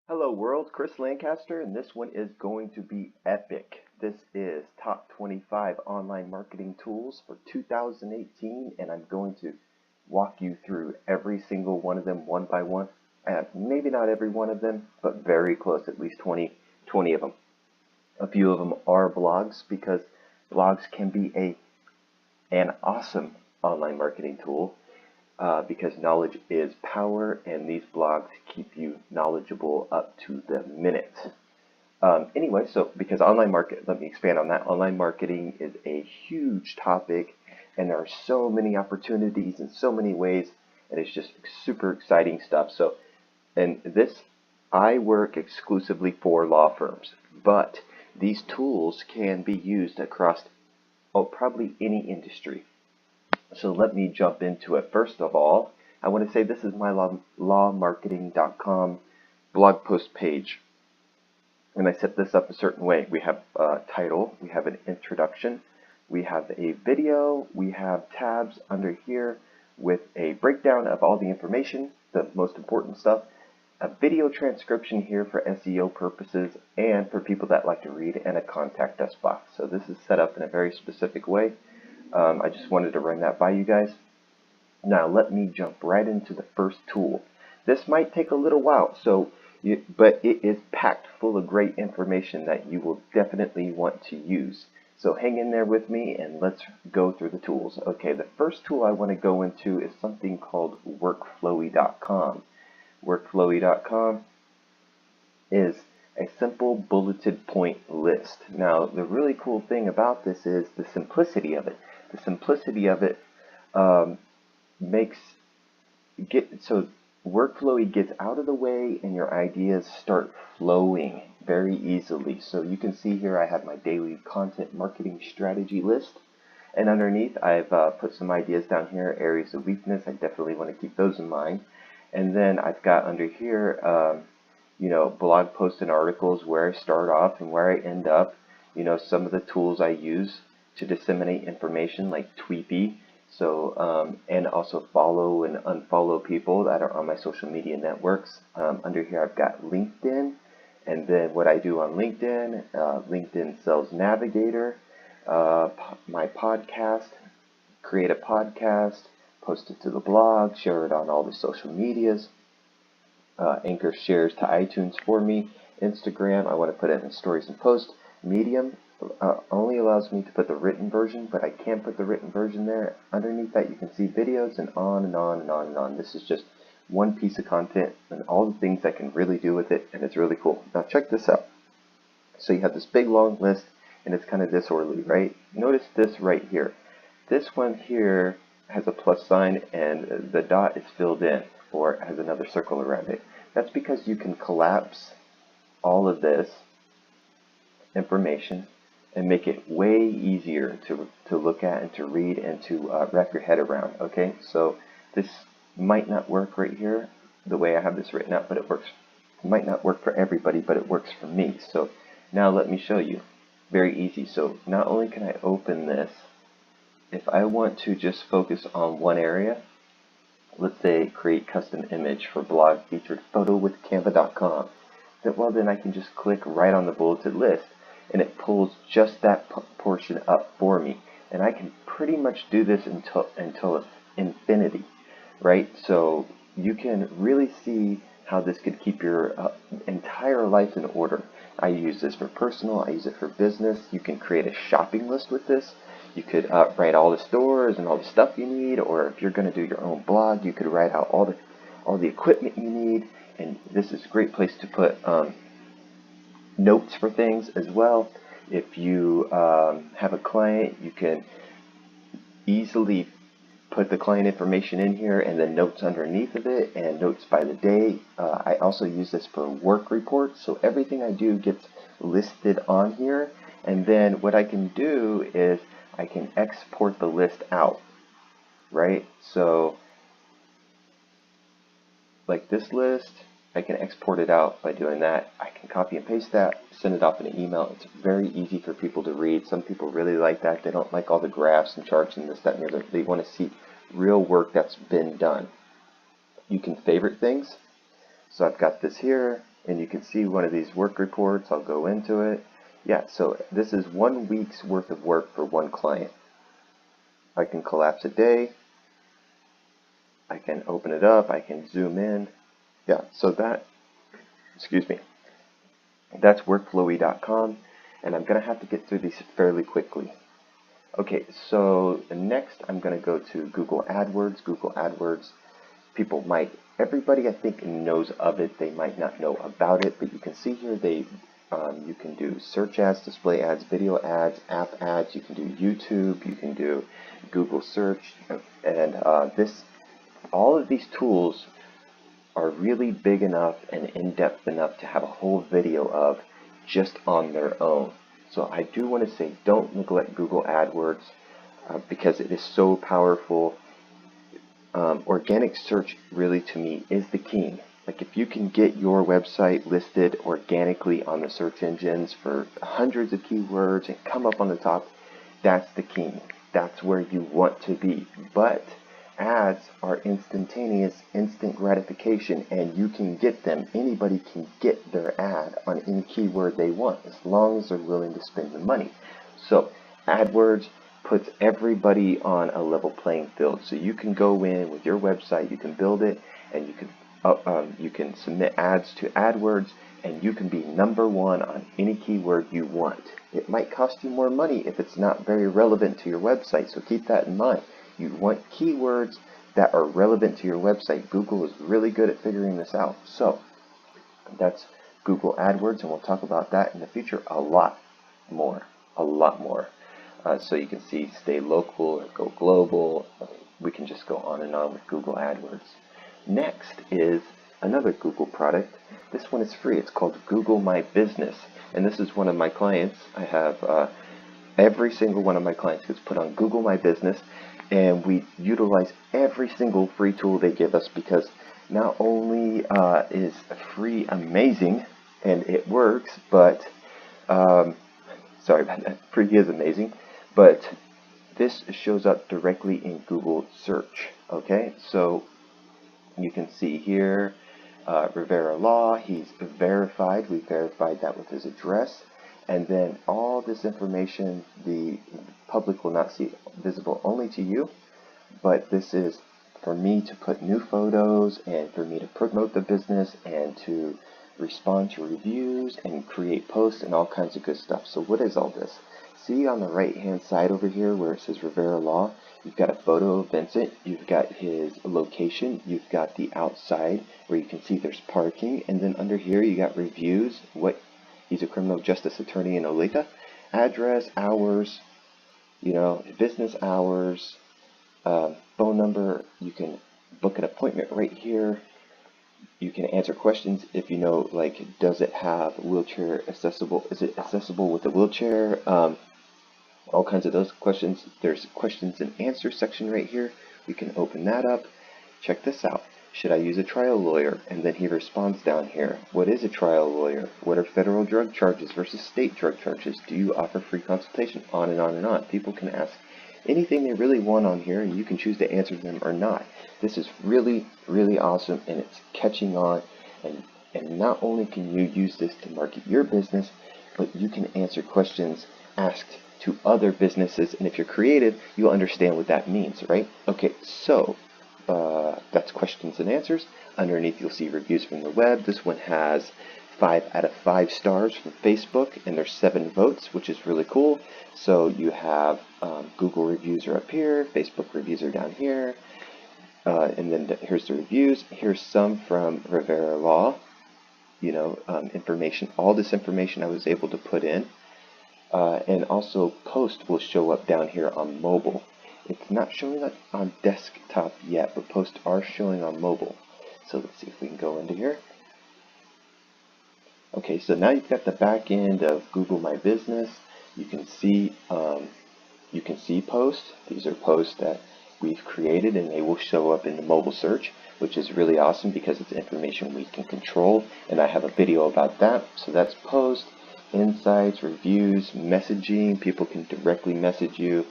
Hello world, Chris Lancaster, and this one is going to be epic. This is top 25 online marketing tools for 2018, and I'm going to walk you through every single one of them one by one. Maybe not every one of them, but very close, at least 20 of them. A few of them are blogs because blogs can be an awesome online marketing tool. Because knowledge is power, and these blogs keep you knowledgeable up to the minute. Anyway, so because let me expand on that. Online marketing is a huge topic, and there are so many opportunities in so many ways, and it's just super exciting stuff. So, I work exclusively for law firms, but these tools can be used across probably any industry. So let me jump into it. First of all, I want to say this is MyLawMarketing.com blog post page. And I set this up a certain way. We have a title, we have an introduction, we have a video, we have tabs under here with a breakdown of all the information, the most important stuff, a video transcription here for SEO purposes and for people that like to read, and a contact us box. So this is set up in a very specific way. I just wanted to run that by you guys. Now let me jump right into the first tool. This might take a little while, but it is packed full of great information that you will definitely want to use. So hang in there with me and let's go through the tools. Okay, the first tool I want to go into is something called Workflowy.com. Workflowy.com is a simple bulleted point list. Now the really cool thing about this is the simplicity of it. The simplicity of it so Workflowy gets out of the way and your ideas start flowing very easily. So you can see here I have my daily content marketing strategy list, and underneath I've put some ideas down here, areas of weakness. I definitely want to keep those in mind. And then I've got under here blog posts and articles, where I start off and where I end up, some of the tools I use to disseminate information like Tweepy, and also follow and unfollow people that are on my social media networks. Under here I've got LinkedIn, and then what I do on LinkedIn, LinkedIn Sales Navigator, my podcast, create a podcast, post it to the blog, share it on all the social medias. Anchor shares to iTunes for me. Instagram, I want to put it in stories and posts. Medium only allows me to put the written version, but I can put the written version there. Underneath that you can see videos, and on and on and on and on. This is just one piece of content and all the things I can really do with it, and it's really cool. Now check this out. So you have this big long list, and it's kind of disorderly, right? Notice this right here. This one here has a plus sign and the dot is filled in, or has another circle around it. That's because you can collapse all of this information and make it way easier to look at and to read and to wrap your head around. Okay, so this might not work right here the way I have this written out, but it works. It might not work for everybody, but it works for me. So now let me show you. Very easy. So not only can I open this, if I want to just focus on one area, let's say create custom image for blog featured photo with Canva.com, then I can just click right on the bulleted list, and it pulls just that portion up for me, and I can pretty much do this until infinity, right? So you can really see how this could keep your entire life in order. I use this for personal, I use it for business. You can create a shopping list with this. You could write all the stores and all the stuff you need, or if you're going to do your own blog, you could write out all the equipment you need. And this is a great place to put notes for things as well. If you have a client, you can easily put the client information in here and then notes underneath of it, and notes by the day. I also use this for work reports, so everything I do gets listed on here. And then what I can do is I can export the list out, right? So like this list, I can export it out by doing that. I can copy and paste that, send it off in an email. It's very easy for people to read. Some people really like that. They don't like all the graphs and charts and this, that, and the other. They want to see real work that's been done. You can favorite things. So I've got this here, and you can see one of these work reports. I'll go into it. Yeah, so this is 1 week's worth of work for one client. I can collapse a day. I can open it up. I can zoom in. Yeah, so that's Workflowy.com, and I'm going to have to get through these fairly quickly. Okay, so next I'm going to go to Google AdWords. Google AdWords, everybody I think knows of it. They might not know about it, but you can see here you can do search ads, display ads, video ads, app ads. You can do YouTube. You can do Google search, and all of these tools are really big enough and in-depth enough to have a whole video of just on their own. So I do want to say, don't neglect Google AdWords because it is so powerful. Organic search really, to me, is the key. Like, if you can get your website listed organically on the search engines for hundreds of keywords and come up on the top, that's the key. That's where you want to be. But ads are instantaneous, instant gratification, and you can get them. Anybody can get their ad on any keyword they want as long as they're willing to spend the money. So AdWords puts everybody on a level playing field. So you can go in with your website, you can build it, and you can submit ads to AdWords, and you can be #1 on any keyword you want. It might cost you more money if it's not very relevant to your website, so keep that in mind. You want keywords that are relevant to your website. Google is really good at figuring this out. So that's Google AdWords, and we'll talk about that in the future a lot more. So you can see stay local or go global. We can just go on and on with Google AdWords. Next is another Google product. This one is free. It's called Google My Business, and this is one of my clients. I have every single one of my clients gets put on Google My Business, and we utilize every single free tool they give us, because not only is free amazing and it works, but sorry about that, free is amazing, but this shows up directly in Google search. Okay, so you can see here Rivera Law, he's verified. We verified that with his address. And then all this information the public will not see, visible only to you, but this is for me to put new photos and for me to promote the business and to respond to reviews and create posts and all kinds of good stuff. So what is all this? See on the right hand side over here where it says Rivera Law, you've got a photo of Vincent, you've got his location, you've got the outside where you can see there's parking, and then under here you got reviews, he's a criminal justice attorney in Olathe, address, hours, business hours, phone number. You can book an appointment right here. You can answer questions if you know, like, does it have wheelchair accessible? Is it accessible with a wheelchair? All kinds of those questions. There's questions and answer section right here. We can open that up. Check this out. Should I use a trial lawyer? And then he responds down here. What is a trial lawyer? What are federal drug charges versus state drug charges? Do you offer free consultation? On and on and on. People can ask anything they really want on here, and you can choose to answer them or not. This is really, really awesome, and it's catching on. And not only can you use this to market your business, but you can answer questions asked to other businesses. And if you're creative, you'll understand what that means, right? Okay, so that's questions and answers. Underneath you'll see reviews from the web. This one has 5 out of 5 stars from Facebook, and there's 7 votes, which is really cool. So you have Google reviews are up here, Facebook reviews are down here, and then here's the reviews. Here's some from Rivera Law, information. All this information I was able to put in, and also post will show up down here on mobile. It's not showing up on desktop yet, but posts are showing on mobile. So let's see if we can go into here. Okay, so now you've got the back end of Google My Business. You can see posts. These are posts that we've created, and they will show up in the mobile search, which is really awesome because it's information we can control. And I have a video about that. So that's post, insights, reviews, messaging. People can directly message you.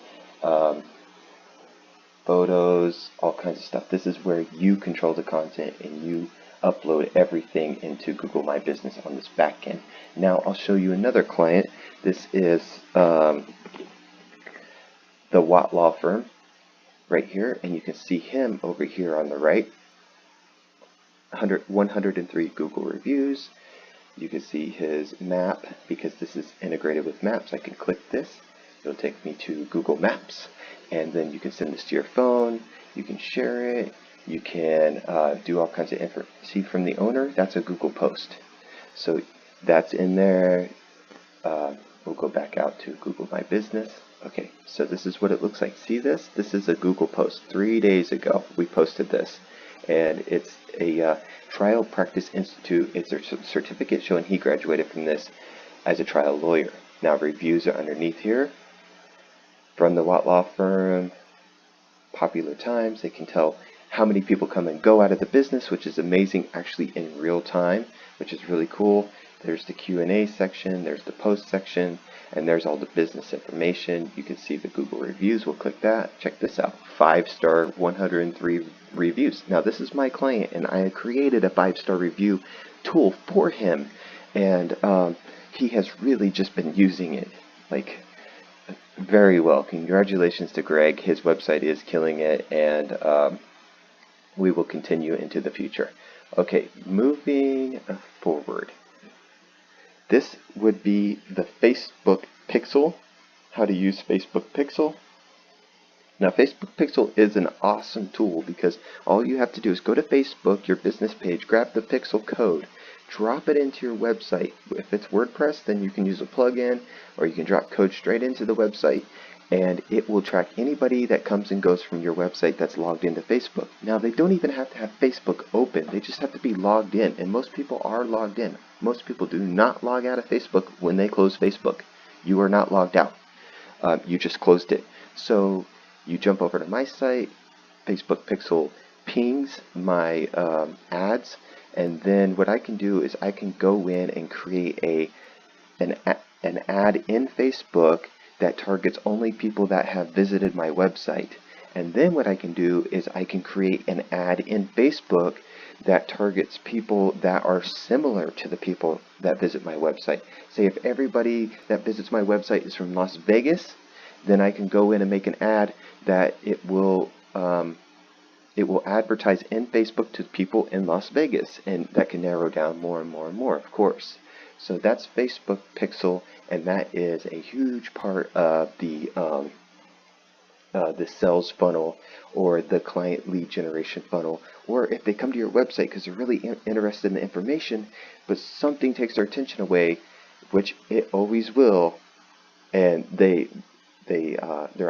Photos, all kinds of stuff. This is where you control the content and you upload everything into Google My Business on this back end. Now I'll show you another client. This is the Watt Law Firm right here, and you can see him over here on the right. 103 Google reviews. You can see his map. Because this is integrated with Maps, I can click this. It'll take me to Google Maps, and then you can send this to your phone. You can share it. You can do all kinds of info. See, from the owner, that's a Google post. So that's in there. We'll go back out to Google My Business. Okay, so this is what it looks like. See this? This is a Google post. 3 days ago, we posted this. And it's a Trial Practice Institute. It's a certificate showing he graduated from this as a trial lawyer. Now, reviews are underneath here. From the Watt Law Firm, Popular Times, they can tell how many people come and go out of the business, which is amazing, actually in real time, which is really cool. There's the Q&A section, there's the post section, and there's all the business information. You can see the Google reviews. We'll click that. Check this out. 5-star, 103 reviews. Now this is my client, and I created a 5-star review tool for him, and he has really just been using it like very well. Congratulations to Greg. His website is killing it, and we will continue into the future. Okay, moving forward. This would be the Facebook Pixel. How to use Facebook Pixel. Now, Facebook Pixel is an awesome tool because all you have to do is go to Facebook, your business page, grab the Pixel code, drop it into your website. If it's WordPress, then you can use a plugin, or you can drop code straight into the website, and it will track anybody that comes and goes from your website that's logged into Facebook. Now, they don't even have to have Facebook open. They just have to be logged in, and most people are logged in. Most people do not log out of Facebook when they close Facebook. You are not logged out. You just closed it. So you jump over to my site, Facebook Pixel pings my ads, and then what I can do is I can go in and create an ad in Facebook that targets only people that have visited my website. And then what I can do is I can create an ad in Facebook that targets people that are similar to the people that visit my website. Say if everybody that visits my website is from Las Vegas, then I can go in and make an ad that it will advertise in Facebook to people in Las Vegas, and that can narrow down more and more and more, of course. So that's Facebook Pixel, and that is a huge part of the sales funnel, or the client lead generation funnel, or if they come to your website because they're really interested in the information, but something takes their attention away, which it always will, and they're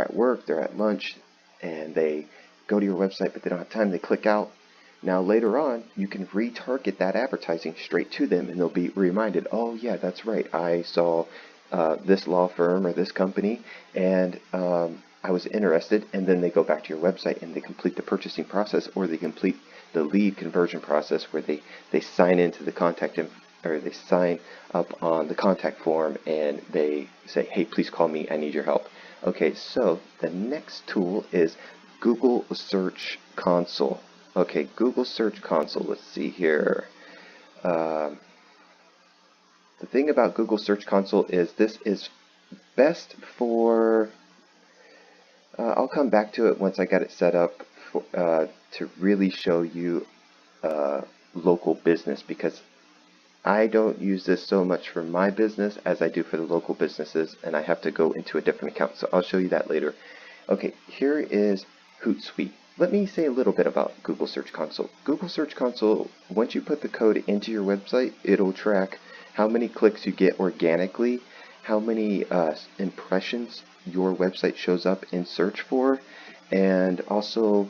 at work, they're at lunch, and they go to your website but they don't have time, they click out. Now later on, you can retarget that advertising straight to them, and they'll be reminded, oh yeah, that's right, I saw this law firm or this company, and I was interested, and then they go back to your website and they complete the purchasing process, or they complete the lead conversion process where they sign into the contact or they sign up on the contact form and they say, hey, please call me, I need your help. Okay, so the next tool is Google Search Console. Okay, Google Search Console, let's see here. The thing about Google Search Console is this is best for, I'll come back to it once I got it set up for, to really show you local business, because I don't use this so much for my business as I do for the local businesses, and I have to go into a different account, so I'll show you that later. Okay, here is Hootsuite. Let me say a little bit about Google Search Console. Google Search Console, once you put the code into your website, it'll track how many clicks you get organically, how many impressions your website shows up in search for, and also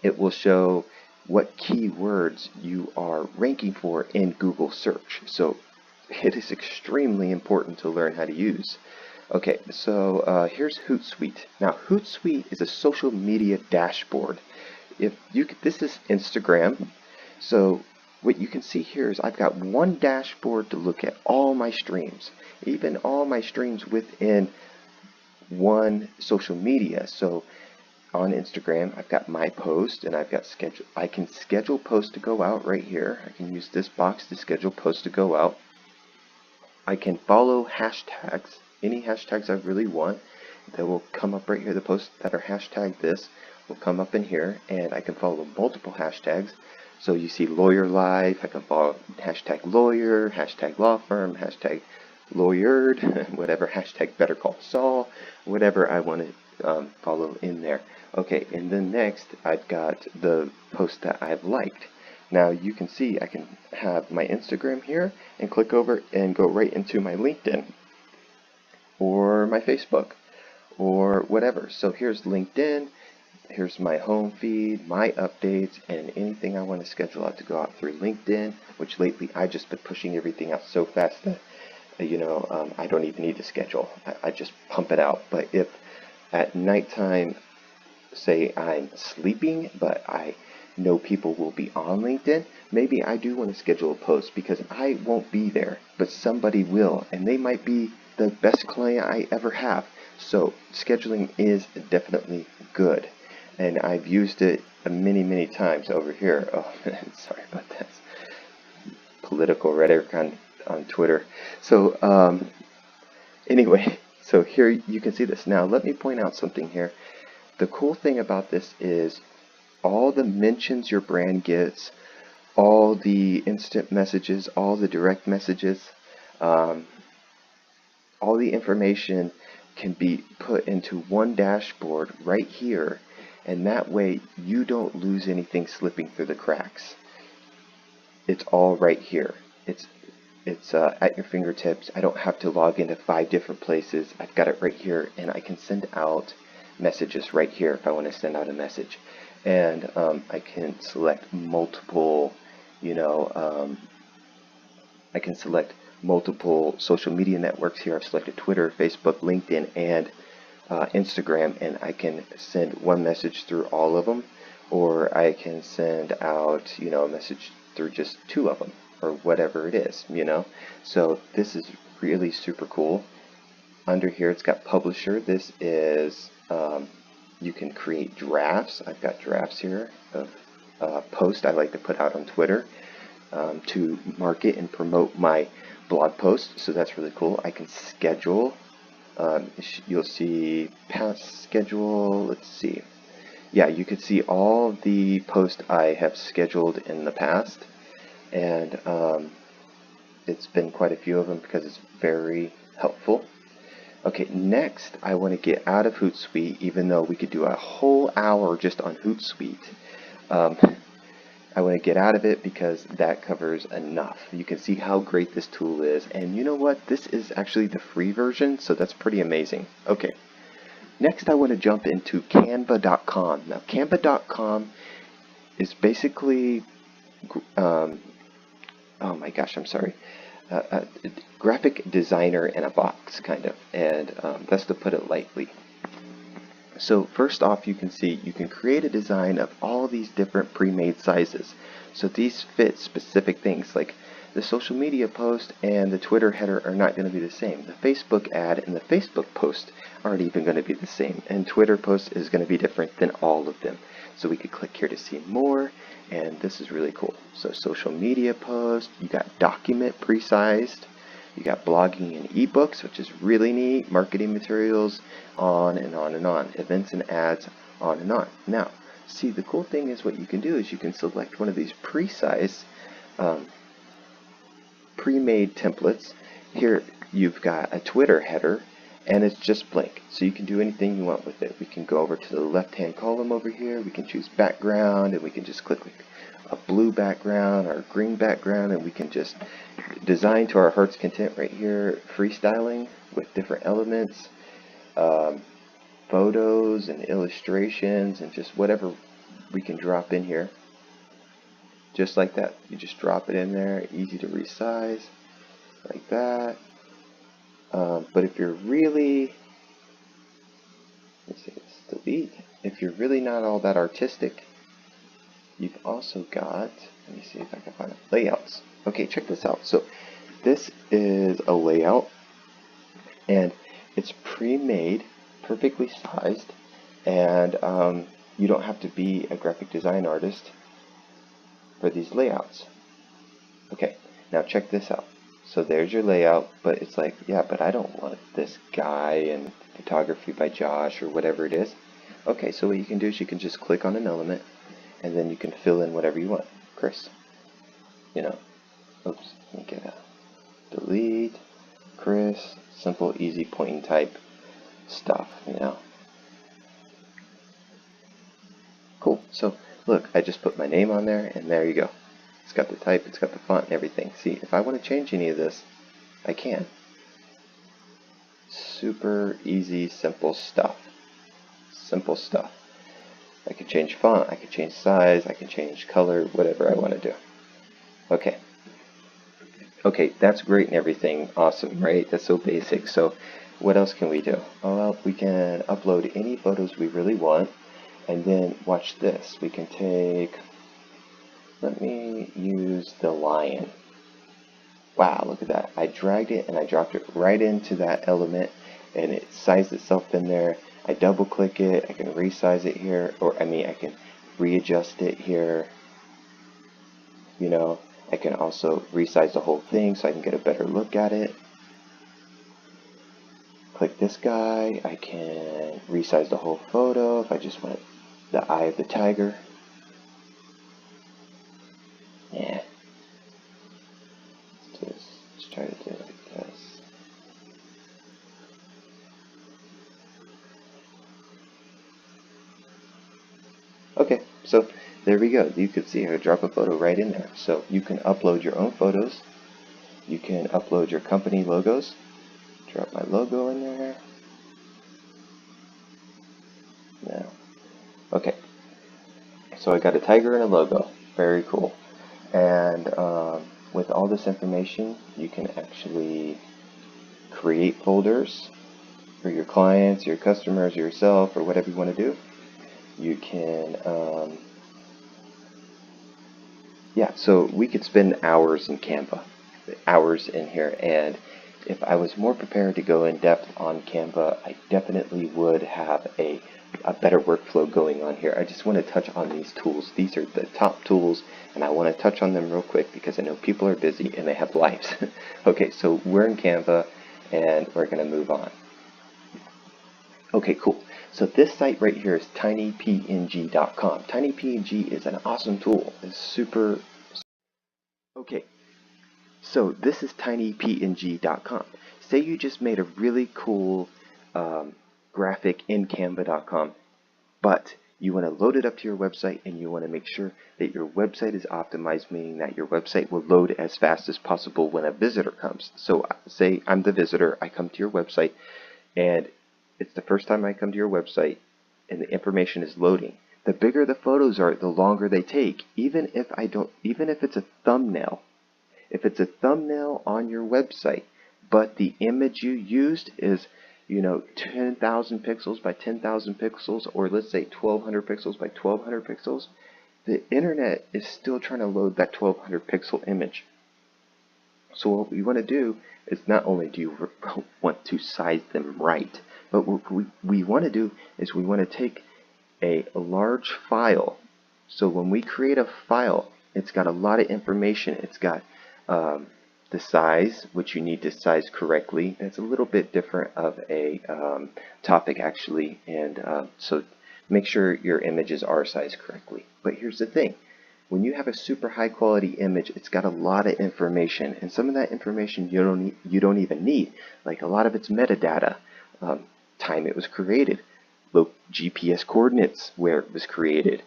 it will show what keywords you are ranking for in Google search. So it is extremely important to learn how to use. Okay, so here's Hootsuite. Now Hootsuite is a social media dashboard. This is Instagram. So what you can see here is I've got one dashboard to look at all my streams, even all my streams within one social media. So on Instagram, I've got my post, and I've got schedule. I can schedule posts to go out right here. I can use this box to schedule posts to go out. I can follow hashtags, any hashtags I really want. That will come up right here. The posts that are hashtag this will come up in here, and I can follow multiple hashtags. So you see lawyer life, I can follow hashtag lawyer, hashtag law firm, hashtag lawyered, whatever, hashtag better call Saul, whatever I want to follow in there. Okay, and then next I've got the post that I've liked. Now you can see I can have my Instagram here and click over and go right into my LinkedIn or my Facebook or whatever. So here's LinkedIn, here's my home feed, my updates, and anything I want to schedule out to go out through LinkedIn, which lately I've just been pushing everything out so fast that I don't even need to schedule. I just pump it out. But if at nighttime, say I'm sleeping, but I know people will be on LinkedIn, maybe I do want to schedule a post because I won't be there, but somebody will, and they might be the best client I ever have. So scheduling is definitely good, and I've used it many times over here. Oh, sorry about that. Political rhetoric on Twitter. So anyway, so here you can see this. Now let me point out something here. The cool thing about this is all the mentions your brand gets, all the instant messages, all the direct messages, all the information can be put into one dashboard right here, and that way you don't lose anything slipping through the cracks. It's all right here. It's at your fingertips. I don't have to log into 5 different places. I've got it right here, and I can send out messages right here if I want to send out a message. And I can select multiple, I can select multiple social media networks here. I've selected Twitter, Facebook, LinkedIn, and Instagram, and I can send one message through all of them, or I can send out, a message through just 2 of them, or whatever it is, So this is really super cool. Under here, it's got publisher. This is, you can create drafts. I've got drafts here of posts I like to put out on Twitter to market and promote my blog posts. So that's really cool. I can schedule. You'll see past schedule. Let's see. Yeah, you can see all the posts I have scheduled in the past, and it's been quite a few of them because it's very helpful. Okay, next I want to get out of Hootsuite, even though we could do a whole hour just on Hootsuite. I want to get out of it because that covers enough. You can see how great this tool is, and you know what? This is actually the free version, so that's pretty amazing. Okay, next I want to jump into Canva.com. Now, Canva.com is basically, oh my gosh, I'm sorry. A graphic designer in a box, kind of, and that's to put it lightly. So first off, you can see you can create a design of all these different pre-made sizes. So these fit specific things, like the social media post and the Twitter header are not going to be the same. The Facebook ad and the Facebook post aren't even going to be the same, and Twitter post is going to be different than all of them. So we could click here to see more, and this is really cool. So social media post, you got document pre-sized, you got blogging and ebooks, which is really neat, marketing materials, on and on and on, events and ads, on and on. Now, see, the cool thing is what you can do is you can select one of these pre-sized, pre-made templates. Here you've got a Twitter header, and it's just blank, so you can do anything you want with it. We can go over to the left-hand column over here, we can choose background, and we can just click a blue background or a green background, and we can just design to our heart's content right here, freestyling with different elements, photos and illustrations, and just whatever we can drop in here. Just like that. You just drop it in there, easy to resize, like that. But if you're really, let's see, let's delete. If you're really not all that artistic, you've also got, let me see if I can find it, layouts. Okay, check this out. So this is a layout, and it's pre-made, perfectly sized, And you don't have to be a graphic design artist for these layouts. Okay, now check this out. So there's your layout, but it's like, yeah, but I don't want this guy and photography by Josh or whatever it is. Okay, so what you can do is you can just click on an element and then you can fill in whatever you want. Chris, you know, oops, let me get a delete, Chris, simple, easy, point and type stuff, you know. Cool, so look, I just put my name on there and there you go. It's got the type, it's got the font and everything. See, if I want to change any of this, I can. Super easy, simple stuff. Simple stuff. I can change font, I can change size, I can change color, whatever I want to do. Okay. Okay, that's great and everything. Awesome, right? That's so basic. So what else can we do? Well, we can upload any photos we really want. And then watch this. We can take, let me use the lion. Wow, look at that. I dragged it and I dropped it right into that element and it sized itself in there. I double click it, I can resize it here, or I can readjust it here. You know, I can also resize the whole thing so I can get a better look at it. Click this guy, I can resize the whole photo if I just want the eye of the tiger. Yeah. Let's try to do it like this. Okay, so there we go. You could see I drop a photo right in there. So you can upload your own photos. You can upload your company logos. Drop my logo in there. Now, okay. So I got a tiger and a logo. Very cool. And with all this information, you can actually create folders for your clients, your customers, yourself, or whatever you want to do. You can, yeah, so we could spend hours in Canva, hours in here, and if I was more prepared to go in depth on Canva, I definitely would have a better workflow going on here. I just want to touch on these tools. These are the top tools, and I want to touch on them real quick because I know people are busy and they have lives. Okay, so we're in Canva, and we're going to move on. Okay, cool. So this site right here is tinypng.com. TinyPNG is an awesome tool. It's super. Okay, so this is tinypng.com. Say you just made a really cool graphic in canva.com, but you want to load it up to your website and you want to make sure that your website is optimized, meaning that your website will load as fast as possible when a visitor comes. So say I'm the visitor, I come to your website and it's the first time I come to your website and the information is loading. The bigger the photos are, the longer they take. Even if it's a thumbnail. If it's a thumbnail on your website, but the image you used is, 10,000 pixels by 10,000 pixels, or let's say 1,200 pixels by 1,200 pixels, the internet is still trying to load that 1,200 pixel image. So what we want to do is not only do you want to size them right, but what we want to do is we want to take a large file. So when we create a file, it's got a lot of information. It's got the size, which you need to size correctly. It's a little bit different of a topic actually, and so make sure your images are sized correctly. But here's the thing. When you have a super high quality image, it's got a lot of information, and some of that information you don't even need. Like a lot of it's metadata, time it was created, GPS coordinates where it was created,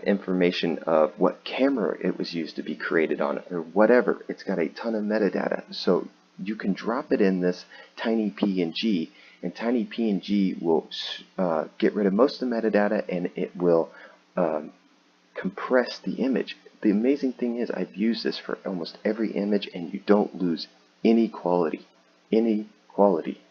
information of what camera it was used to be created on, or whatever. It's got a ton of metadata. So you can drop it in this tiny PNG, and tiny PNG will get rid of most of the metadata, and it will compress the image. The amazing thing is I've used this for almost every image, and you don't lose any quality. Any quality.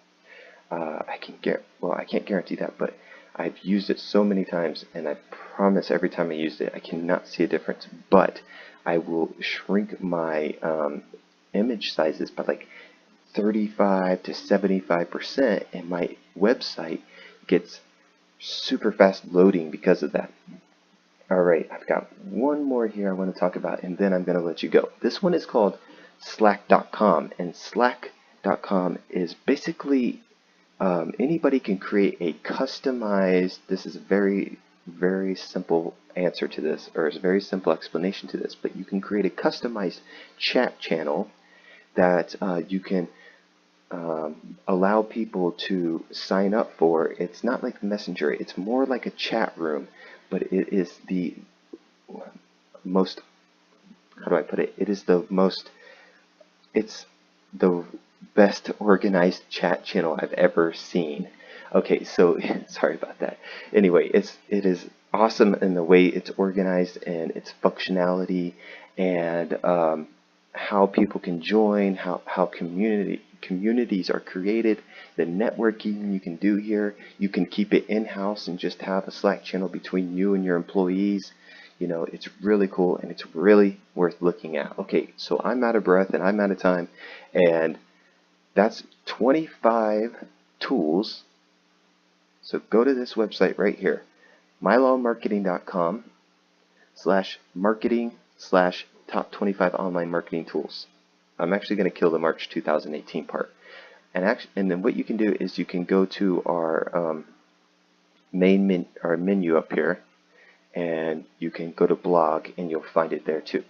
I can't guarantee that, but I've used it so many times, and I promise every time I used it, I cannot see a difference. But I will shrink my image sizes by like 35 to 75%, and my website gets super fast loading because of that. Alright, I've got one more here I want to talk about, and then I'm going to let you go. This one is called Slack.com, and Slack.com is basically anybody can create a customized, this is a very, very simple answer to this, or it's a very simple explanation to this, but you can create a customized chat channel that you can allow people to sign up for. It's not like Messenger, it's more like a chat room, but it is the most, how do I put it? It's the best organized chat channel I've ever seen. Okay, so sorry about that. Anyway, it is awesome in the way it's organized and its functionality, and how people can join, how communities are created, the networking you can do here. You can keep it in-house and just have a Slack channel between you and your employees. You know, it's really cool and it's really worth looking at. Okay, so I'm out of breath and I'm out of time, and that's 25 tools. So go to this website right here, MyLawMarketing.com/marketing/top 25 online marketing tools. I'm actually going to kill the March 2018 part. And then what you can do is you can go to our our menu up here, and you can go to blog and you'll find it there too.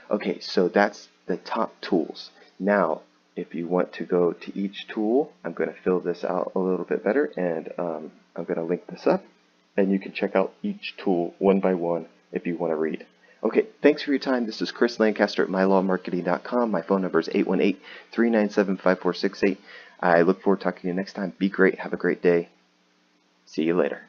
Okay, so that's the top tools. Now, if you want to go to each tool, I'm going to fill this out a little bit better, and I'm going to link this up, and you can check out each tool one by one if you want to read. Okay, thanks for your time. This is Chris Lancaster at MyLawMarketing.com. My phone number is 818-397-5468. I look forward to talking to you next time. Be great. Have a great day. See you later.